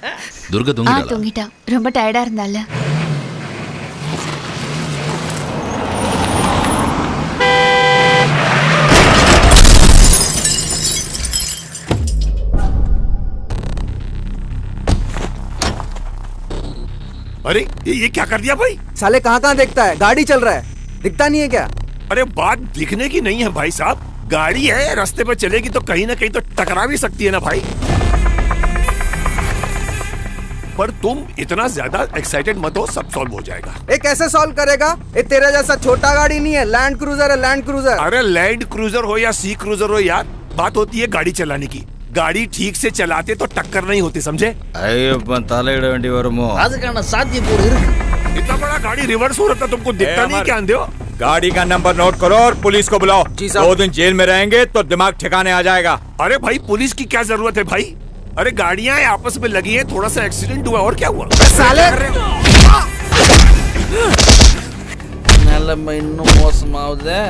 துர்கா தூங்கிட்டாளா? தூங்கிட்டா. ரொம்ப டயர்டா இருந்தால. अरे ये क्या कर दिया भाई? साले कहाँ देखता है? गाड़ी चल रहा है, दिखता नहीं है क्या? अरे बात दिखने की नहीं है भाई साहब, गाड़ी है, रास्ते पे चलेगी तो कहीं ना कहीं तो टकरा भी सकती है ना भाई। पर तुम इतना ज्यादा एक्साइटेड मत हो, सब सॉल्व हो जाएगा। ये कैसे सॉल्व करेगा? ये तेरे जैसा छोटा गाड़ी नहीं है, लैंड क्रूजर है, लैंड क्रूजर। अरे लैंड क्रूजर हो या सी क्रूजर हो यार, बात होती है गाड़ी चलाने की। गाड़ी ठीक से चलाते तो टक्कर नहीं होती, समझे? इतना बड़ा गाड़ी रिवर्स हो रहा था, तुमको दिखता नहीं क्या? अंधे हो? गाड़ी का नंबर नोट करो और पुलिस को बुलाओ। 2 दिन जेल में रहेंगे तो दिमाग ठिकाने आ जाएगा। अरे भाई पुलिस की क्या जरूरत है भाई? अरे गाड़ियां आपस में लगी हैं, थोड़ा सा एक्सीडेंट हुआ और क्या हुआ? साले இன்னும் மோசமாவுதே.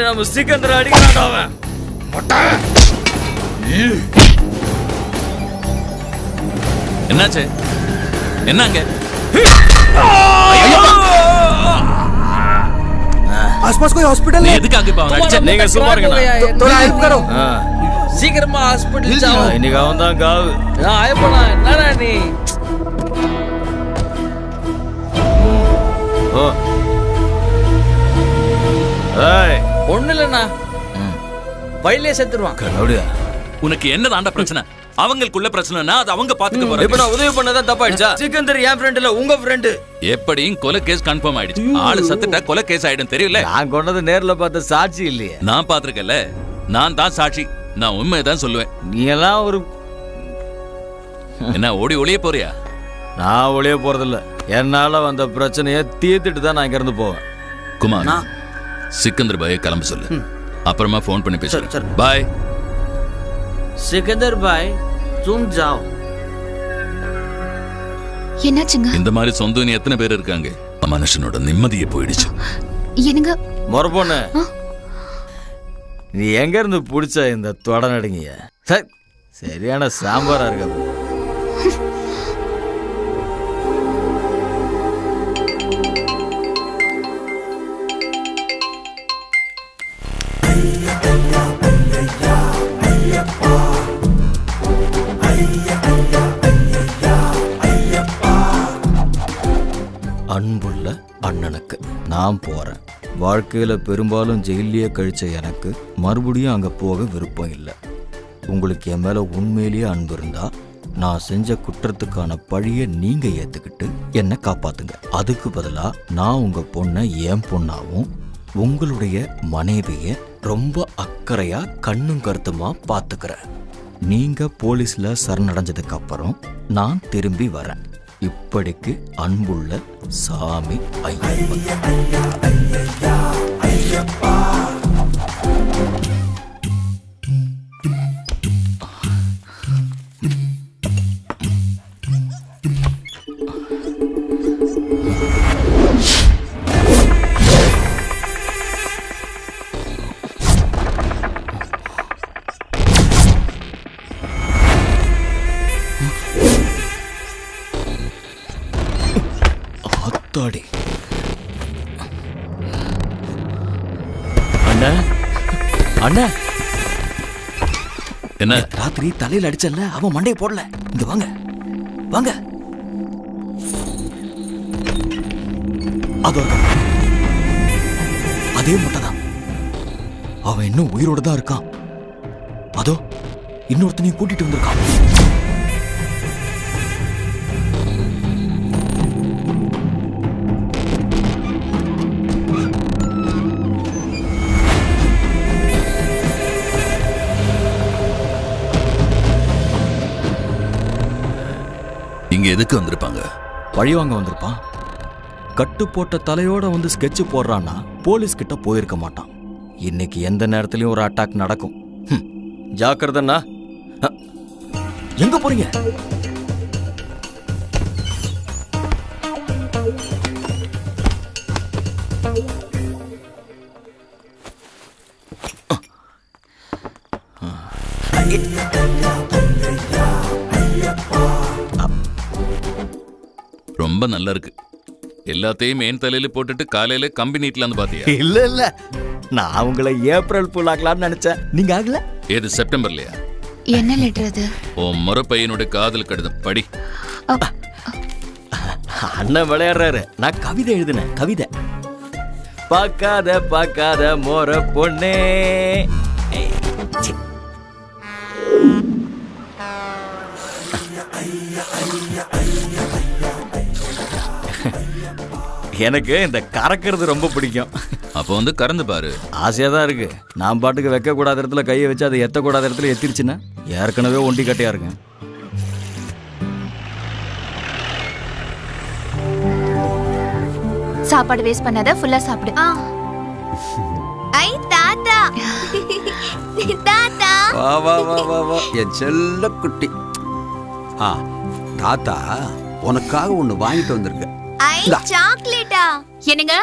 நம்ம சிக்கந்தர் அடிக்கிறான்டா அவன். என்னாச்சு? என்னங்க? आसपास कोई हॉस्पिटल நீ है? எதுக்காக இப்ப அவனை அடிச்ச? நீங்க சும்மா இருங்க. थोड़ा हेल्प करो। சீக்கிரமா ஹாஸ்பிடல் जाओ. இன்னைக்கு அவன் தான் காவு. ஆயப்பனா என்னடா நீ? ஓ ஏய் ஒண்ணு இல்லண்ணா. வயலே செத்துருவான். கண்ணோடியா உனக்கு என்னதாண்டா பிரச்சனை? அவங்களுக்குள்ள பிரச்சனைனா அது அவங்க பாத்துக்க போறாங்க. இப்ப நான் உதவி பண்ணதான் தப்பாயிடுச்சா? சிக்கந்தர் என் ஃப்ரெண்ட் இல்ல, உங்க ஃப்ரெண்ட். எப்படியும் கொலை கேஸ் கன்ஃபார்ம் ஆயிடுச்சு. ஆளு சத்துட்டா கொலை கேஸ் ஆயிடும், தெரியல? நான் கொண்டது நேர்ல பார்த்த சாட்சி இல்லையே. நான் பாத்திருக்கல, நான் தான் சாட்சி. நான் உண்மையதான் சொல்லுவேன். நீ எல்லாம் ஒரு என்ன ஓடி ஒளிய போறியா? நான் ஒளிய போறதில்ல. என்னால வந்த பிரச்சனையை தீர்த்துட்டு தான் நான் இங்க இருந்து போவேன். குமார், சிக்கந்தர் பாயை கிளம்ப சொல்லு. அப்புறமா போன் பண்ணி பேசுறேன். பாய். சிக்கந்தர் பாய், तुम जाओ. என்னாச்சுங்க? இந்த மாதிரி சொந்தம் எத்தனை பேர் இருக்காங்க? மனுஷனோட நிம்மதியே போயிடுச்சு. என்னங்க? மொறப்பொண்ணு, நீ எங்க இருந்து புடிச்ச இந்த தொட நடுங்கிய? சரியான சாம்பாரா இருக்க. அன்புள்ள அண்ணனுக்கு நான் போறேன். வாழ்க்கையில பெரும்பாலும் ஜெயிலியே கழிச்ச எனக்கு மறுபடியும் அங்க போக விருப்பம் இல்லை. உங்களுக்கு என் மேல உண்மையிலேயே அன்பு இருந்தா நான் செஞ்ச குற்றத்துக்கான பழியை நீங்க ஏத்துக்கிட்டு என்னை காப்பாத்துங்க. அதுக்கு பதிலா நான் உங்க பொண்ணை என் பொண்ணாவும் உங்களுடைய மனைவிய ரொம்ப அக்கறையா கண்ணும் கருத்துமா பாத்துக்கிறேன். நீங்க போலீஸ்ல சரணடைஞ்சதுக்கு அப்புறம் நான் திரும்பி வரேன். இப்படிக்கு அன்புள்ள சாமி ஐயப்பா. அண்ணா, என்ன ராத்திரி தலையில அடிச்சல அவன் மண்டையை போடல. இங்க வாங்க வாங்க. அதே முட்டைதான். அவன் இன்னும் உயிரோட தான் இருக்கான். அதோ இன்னொருத்தனையும் கூட்டிட்டு வந்திருக்கான். இங்க எதுக்கு வந்திருப்பாங்க? பழி வாங்க வந்திருப்பான். கட்டு போட்ட தலையோட வந்து ஸ்கெட்ச் போடுறான்னா போலீஸ் கிட்ட போயிருக்க மாட்டான். இன்னைக்கு எந்த நேரத்திலயும் ஒரு அட்டாக் நடக்கும். ஜாக்கிரதண்ணா. எங்க போறீங்க? ரொம்ப நல்லா இருக்கு. எல்லாத்தையும் என் தலையில போட்டுட்டு காலையில கம்பி நீட்டலான்னு பாத்தியா? இல்ல நான் உங்களை ஏப்ரல் ஃபுல் ஆக்கலாம்னு நினைச்சேன். நீங்க ஆகல. ஏது செப்டம்பர்லயா? என்ன லெட்டர் அது? உன் முறை பையனுடைய காதல் கடிதம் படி. அண்ணன் விளையாடுறாரு. நான் கவிதை எழுதினேன். கவிதை. பார்க்காத மோர பொண்ணே. எனக்கு இந்த கறக்கிறது ரொம்ப பிடிக்கும். அப்போ வந்து கறந்து பாரு. ஆசையா தான் இருக்கு. நான் பாட்டுக்கு வைக்க கூடாத இடத்துல கையை வச்சு அதை எத்தக்கூடாத இடத்துல எத்திருச்சுன்னா ஏற்கனவே ஒண்டி கட்டையா இருக்கேன். சாப்பாடு வேஸ்ட் பண்ணாத, ஃபுல்லா சாப்பிடு. ஐ தாத்தா தாத்தா வா வா வா வா வா என் செல்ல குட்டி. தாத்தா உனக்காக ஒண்ணு வாங்கிட்டு வந்திருக்க. ஐ சாக்லேட்டா? என்னங்க,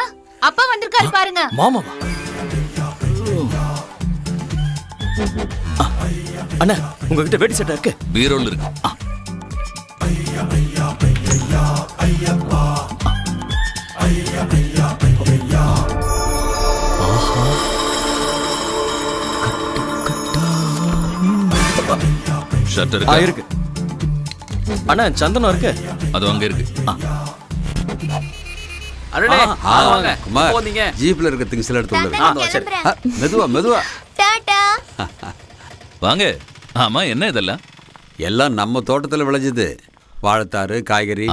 அப்பா வந்திருக்காரு பாருங்க. மாமாவா? அண்ணா உங்ககிட்ட வேட்டி சட்டை இருக்கு? பீரோல் இருக்கு. ஷர்ட் இருக்கா? இருக்கு. அண்ணா சந்தனம் இருக்கு? அது அங்க இருக்கு. அடடே வாங்க. குமார் போதீங்க. ஜீப்ல இருக்க திங்ஸ் எல்லாம் எடுத்து உள்ள வை. நான் கிளம்புறேன். மெதுவா மெதுவா. டாடா. வாங்க. ஆமா, என்ன இதெல்லாம்? எல்லாம் நம்ம தோட்டத்துல விளைஞ்சது. வாழைத்தாறு, காய்கறி.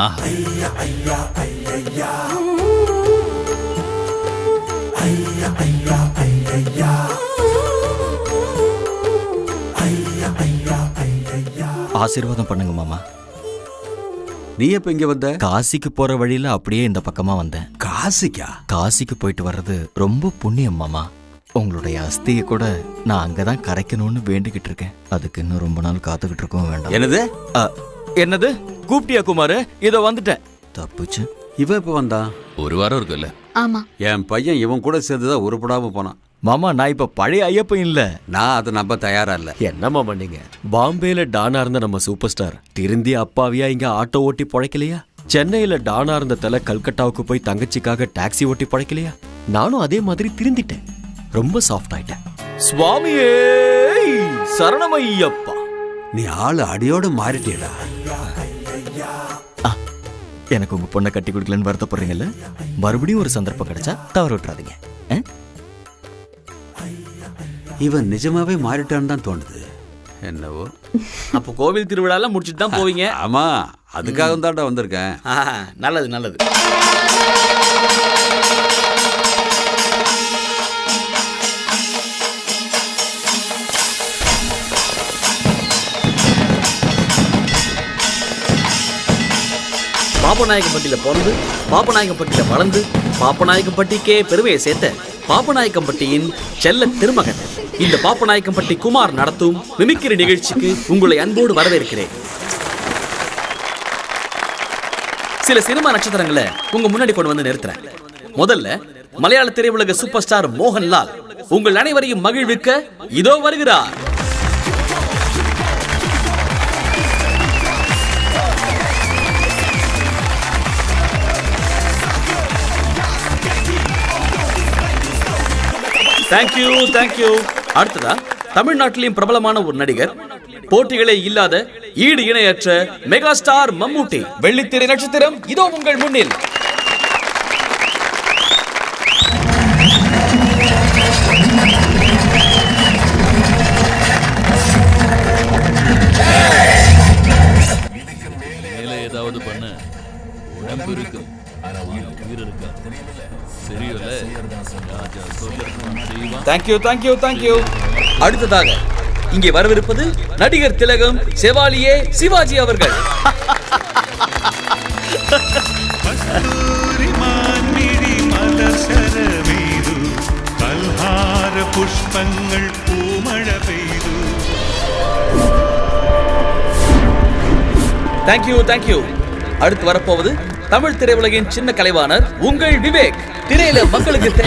ஆசீர்வாதம் பண்ணுங்க மாமா. நீ எப்ப இங்க வந்த? காசிக்கு போற வழியில அப்படியே இந்த பக்கமா வந்தேன். காசிக்கா? காசிக்கு போயிட்டு வர்றது ரொம்ப புண்ணியம் மாமா. உங்களுடைய அஸ்தியை கூட நான் அங்கதான் கரைக்கணும்னு வேண்டிக்கிட்டு இருக்கேன். அதுக்கு இன்னும் ரொம்ப நாள் காத்துக்கிட்டு இருக்கவும் வேண்டாம். என்னது? என்னது? கூப்பிட்டியா குமாரு? இதோ வந்துட்டேன். தப்புச்சு. இவன் இப்ப வந்தான்? ஒரு வாரம் இருக்குல்ல? ஆமா. என் பையன் இவன் கூட சேர்ந்துதான் உருப்படாம போனான். மாமா நான் இப்ப பழைய ஐயப்பன் இல்ல. நான் அதை நம்ப தயாரா இல்ல. என்ன மாமா நீங்க? பாம்பேல டானா இருந்த நம்ம சூப்பர் ஸ்டார் திருந்தி அப்பாவியா இங்க ஆட்டோ ஓட்டி பொழைக்கலையா? சென்னையில டானா இருந்த தலை கல்கட்டாவுக்கு போய் தங்கச்சிக்காக டாக்ஸி ஓட்டி பொழைக்கலையா? நானும் அதே மாதிரி திருந்திட்டேன். ரொம்ப சாஃப்ட் ஆயிட்டேன். சுவாமியே சரணமையப்பா. நீ ஆளு அடியோடு மாறிட்டேடா. எனக்கு உங்க பொண்ணை கட்டி கொடுக்கலன்னு வருத்தப்படுறீங்கல்ல? மறுபடியும் ஒரு சந்தர்ப்பம் கிடைச்சா தவற விட்டுறாதீங்க. இவன் நிஜமாவே மாறிட்டான்னு தான் தோணுது. என்னவோ. அப்போ கோவில் திருவிழாலாம் முடிச்சுட்டு தான் போவீங்க? ஆமா, அதுக்காக தான்டா வந்திருக்கேன். நல்லது நல்லது. பாப்பநாயக்கம்பட்டியில பிறந்து பாப்பநாயக்கம்பட்டியில வளர்ந்து பாப்பநாயக்கம்பட்டிக்கே பெருமையை சேர்த்த பாப்பநாயக்கம்பட்டியின் செல்ல திருமகன் இந்த பாப்பநாயக்கம்பட்டி குமார் நடத்தும் மிமிக்ரி நிகழ்ச்சிக்கு உங்களை அன்போடு வரவேற்கிறேன். சில சினிமா நட்சத்திரங்களை உங்க முன்னாடி கொண்டு வந்து நிறுத்துறேன். முதல்ல மலையாள திரையுலக சூப்பர் ஸ்டார் மோகன்லால் உங்கள் அனைவரையும் மகிழ்விக்க இதோ வருகிறார். Thank you thank you. அடுத்ததா தமிழ்நாட்டிலும் பிரபலமான ஒரு நடிகர், போட்டிகளே இல்லாத ஈடு இணையற்ற மெகா ஸ்டார் மம்மூட்டி. வெள்ளித்திரை நட்சத்திரம் இதோ உங்கள் முன்னில். மேலே ஏதாவது பண்ண உடம்பு இருக்கும், உயிர் இருக்கா? Thank you thank you thank you. அடுத்ததாக இங்கே வரவிருப்பது நடிகர் திலகம் செவாலியே சிவாஜி அவர்கள். புஷ்பங்கள் பூமழை பெய்து. Thank you thank you. அடுத்து வரப்போவது தமிழ் திரையுலகின் சின்ன கலைவாணர் உங்கள் விவேக். திரையில மக்களுக்கு